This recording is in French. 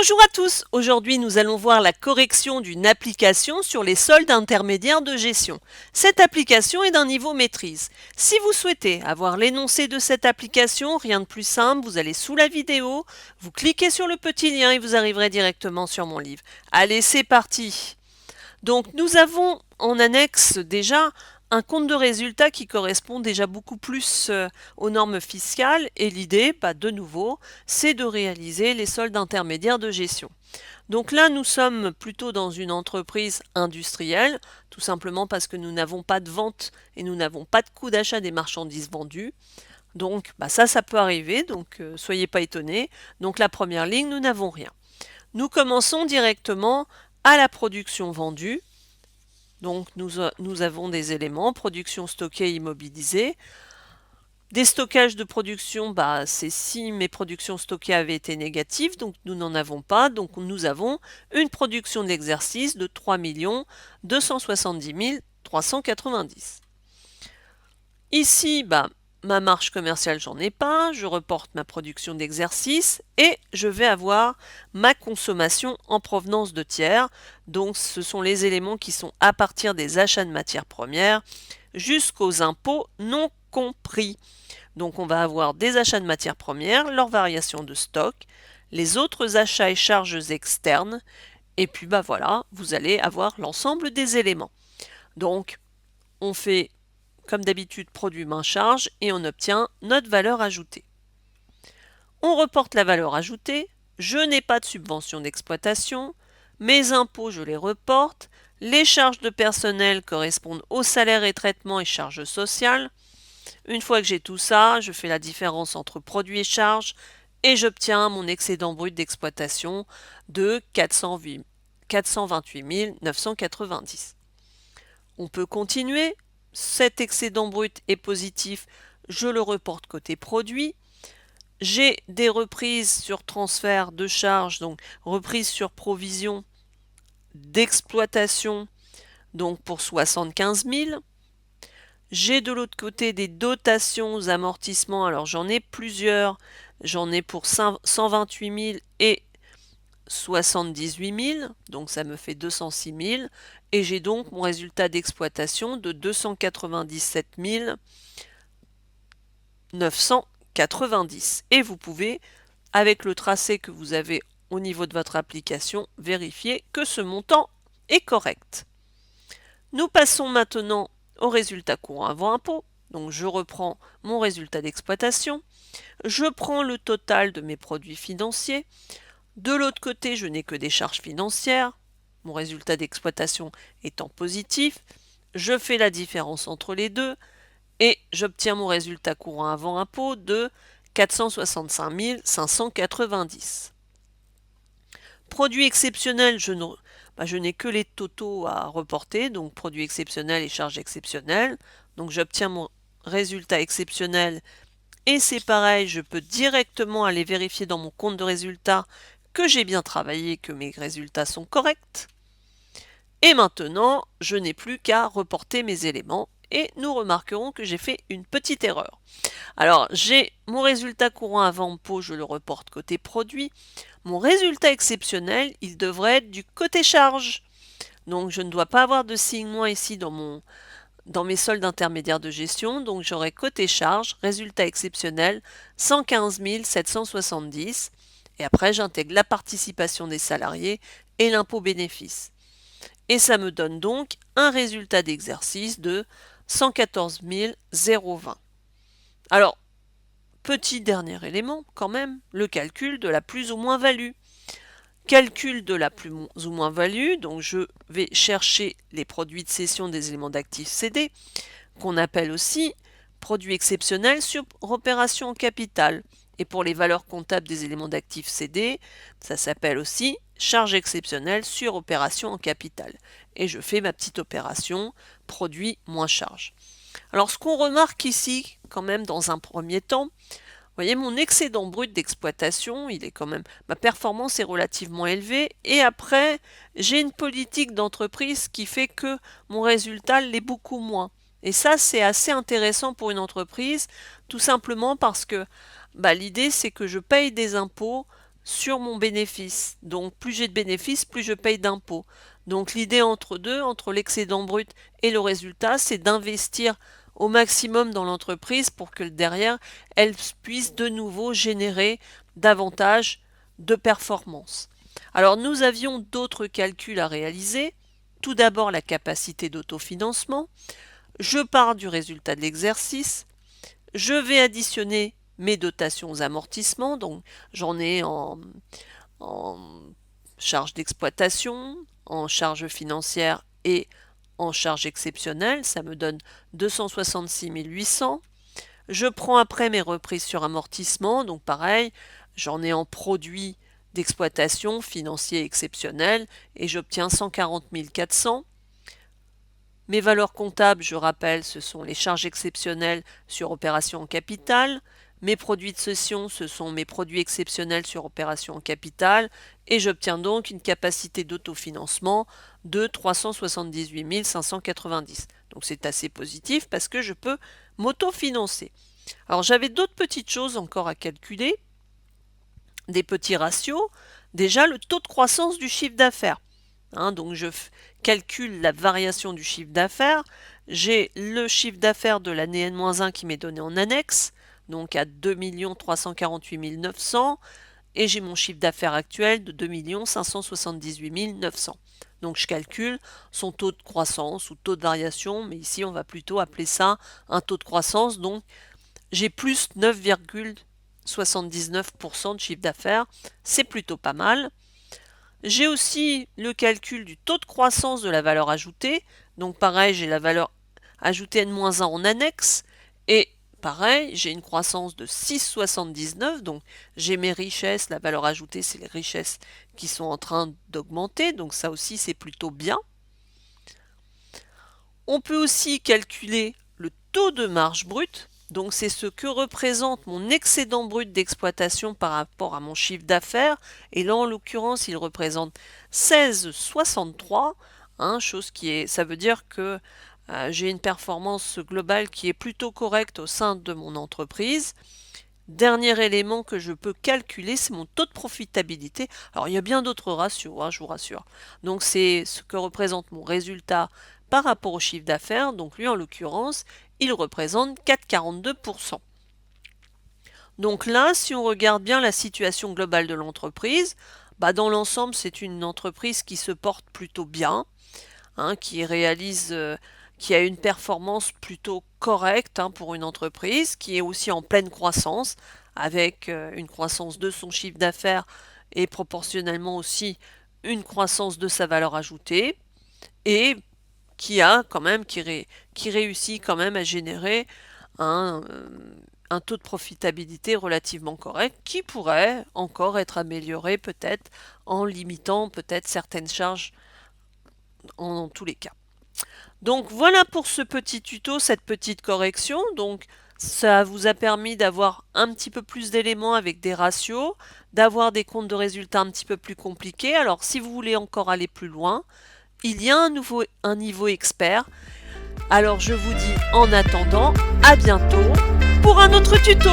Bonjour à tous, aujourd'hui nous allons voir la correction d'une application sur les soldes intermédiaires de gestion. Cette application est d'un niveau maîtrise. Si vous souhaitez avoir l'énoncé de cette application, rien de plus simple, vous allez sous la vidéo, vous cliquez sur le petit lien et vous arriverez directement sur mon livre. Allez, c'est parti! Donc nous avons en annexe déjà un compte de résultat qui correspond déjà beaucoup plus aux normes fiscales et l'idée, de nouveau, c'est de réaliser les soldes intermédiaires de gestion. Donc là, nous sommes plutôt dans une entreprise industrielle, tout simplement parce que nous n'avons pas de vente et nous n'avons pas de coût d'achat des marchandises vendues. Donc ça peut arriver, donc soyez pas étonnés. Donc la première ligne, nous n'avons rien. Nous commençons directement à la production vendue. Donc nous avons des éléments, production stockée immobilisée. Des stockages de production, c'est si mes productions stockées avaient été négatives, donc nous n'en avons pas, donc nous avons une production de l'exercice de 3 270 390. Ici, ma marge commerciale, j'en ai pas, je reporte ma production d'exercice et je vais avoir ma consommation en provenance de tiers. Donc ce sont les éléments qui sont à partir des achats de matières premières jusqu'aux impôts non compris. Donc on va avoir des achats de matières premières, leur variation de stock, les autres achats et charges externes, et puis voilà, vous allez avoir l'ensemble des éléments. Donc on fait comme d'habitude produit moins charge et on obtient notre valeur ajoutée. On reporte la valeur ajoutée, je n'ai pas de subvention d'exploitation, mes impôts je les reporte, les charges de personnel correspondent aux salaires et traitements et charges sociales. Une fois que j'ai tout ça, je fais la différence entre produit et charge et j'obtiens mon excédent brut d'exploitation de 428 990. On peut continuer. Cet excédent brut est positif, je le reporte côté produit. J'ai des reprises sur transfert de charges, donc reprise sur provision d'exploitation, donc pour 75 000. J'ai de l'autre côté des dotations aux amortissements, alors j'en ai plusieurs, j'en ai pour 128 000 et 78 000, donc ça me fait 206 000, et j'ai donc mon résultat d'exploitation de 297 990. Et vous pouvez, avec le tracé que vous avez au niveau de votre application, vérifier que ce montant est correct. Nous passons maintenant au résultat courant avant impôt. Donc je reprends mon résultat d'exploitation, je prends le total de mes produits financiers. De l'autre côté, je n'ai que des charges financières, mon résultat d'exploitation étant positif. Je fais la différence entre les deux et j'obtiens mon résultat courant avant impôt de 465 590. Produit exceptionnel, je n'ai que les totaux à reporter, donc produit exceptionnel et charges exceptionnelles. Donc j'obtiens mon résultat exceptionnel et c'est pareil, je peux directement aller vérifier dans mon compte de résultats que j'ai bien travaillé, que mes résultats sont corrects. Et maintenant, je n'ai plus qu'à reporter mes éléments et nous remarquerons que j'ai fait une petite erreur. Alors, j'ai mon résultat courant avant impôt, je le reporte côté produit. Mon résultat exceptionnel, il devrait être du côté charge. Donc, je ne dois pas avoir de signe moins ici dans mes soldes intermédiaires de gestion. Donc, j'aurai côté charge, résultat exceptionnel, 115 770. Et après, j'intègre la participation des salariés et l'impôt bénéfice. Et ça me donne donc un résultat d'exercice de 114 020. Alors, petit dernier élément quand même, le calcul de la plus ou moins value. Calcul de la plus ou moins value, donc je vais chercher les produits de cession des éléments d'actifs cédés, qu'on appelle aussi produits exceptionnels sur opération en capital. Et pour les valeurs comptables des éléments d'actifs cédés, ça s'appelle aussi charge exceptionnelle sur opération en capital. Et je fais ma petite opération produit moins charge. Alors ce qu'on remarque ici, quand même dans un premier temps, vous voyez mon excédent brut d'exploitation, il est quand même, ma performance est relativement élevée et après j'ai une politique d'entreprise qui fait que mon résultat l'est beaucoup moins. Et ça c'est assez intéressant pour une entreprise, tout simplement parce que l'idée c'est que je paye des impôts sur mon bénéfice. Donc plus j'ai de bénéfices, plus je paye d'impôts. Donc l'idée entre deux, entre l'excédent brut et le résultat, c'est d'investir au maximum dans l'entreprise pour que derrière, elle puisse de nouveau générer davantage de performance. Alors nous avions d'autres calculs à réaliser. Tout d'abord la capacité d'autofinancement. Je pars du résultat de l'exercice. Je vais additionner mes dotations aux amortissements, donc j'en ai en charge d'exploitation, en charge financière et en charge exceptionnelle, ça me donne 266 800. Je prends après mes reprises sur amortissement, donc pareil, j'en ai en produit d'exploitation financier exceptionnel et j'obtiens 140 400. Mes valeurs comptables, je rappelle, ce sont les charges exceptionnelles sur opération en capital. Mes produits de cession, ce sont mes produits exceptionnels sur opération en capital. Et j'obtiens donc une capacité d'autofinancement de 378 590. Donc c'est assez positif parce que je peux m'autofinancer. Alors j'avais d'autres petites choses encore à calculer, des petits ratios. Déjà le taux de croissance du chiffre d'affaires. Donc je calcule la variation du chiffre d'affaires. J'ai le chiffre d'affaires de l'année N-1 qui m'est donné en annexe, donc à 2 348 900, et j'ai mon chiffre d'affaires actuel de 2 578 900. Donc je calcule son taux de croissance ou taux de variation, mais ici on va plutôt appeler ça un taux de croissance. Donc j'ai plus 9,79% de chiffre d'affaires, c'est plutôt pas mal. J'ai aussi le calcul du taux de croissance de la valeur ajoutée. Donc pareil, j'ai la valeur ajoutée N-1 en annexe. Et pareil, j'ai une croissance de 6,79. Donc j'ai mes richesses. La valeur ajoutée, c'est les richesses qui sont en train d'augmenter. Donc ça aussi, c'est plutôt bien. On peut aussi calculer le taux de marge brute. Donc c'est ce que représente mon excédent brut d'exploitation par rapport à mon chiffre d'affaires. Et là, en l'occurrence, il représente 16,63. Chose qui est, ça veut dire que j'ai une performance globale qui est plutôt correcte au sein de mon entreprise. Dernier élément que je peux calculer, c'est mon taux de profitabilité. Alors il y a bien d'autres ratios, je vous rassure. Donc c'est ce que représente mon résultat par rapport au chiffre d'affaires. Donc lui en l'occurrence, il représente 4,42%. Donc là, si on regarde bien la situation globale de l'entreprise, dans l'ensemble, c'est une entreprise qui se porte plutôt bien, qui réalise, qui a une performance plutôt correcte pour une entreprise, qui est aussi en pleine croissance, avec une croissance de son chiffre d'affaires et proportionnellement aussi une croissance de sa valeur ajoutée, et qui a quand même, qui réussit quand même à générer un taux de profitabilité relativement correct qui pourrait encore être amélioré peut-être en limitant peut-être certaines charges en tous les cas. Donc voilà pour ce petit tuto, cette petite correction. Donc ça vous a permis d'avoir un petit peu plus d'éléments avec des ratios, d'avoir des comptes de résultats un petit peu plus compliqués. Alors si vous voulez encore aller plus loin, il y a un niveau expert. Alors je vous dis en attendant, à bientôt pour un autre tuto.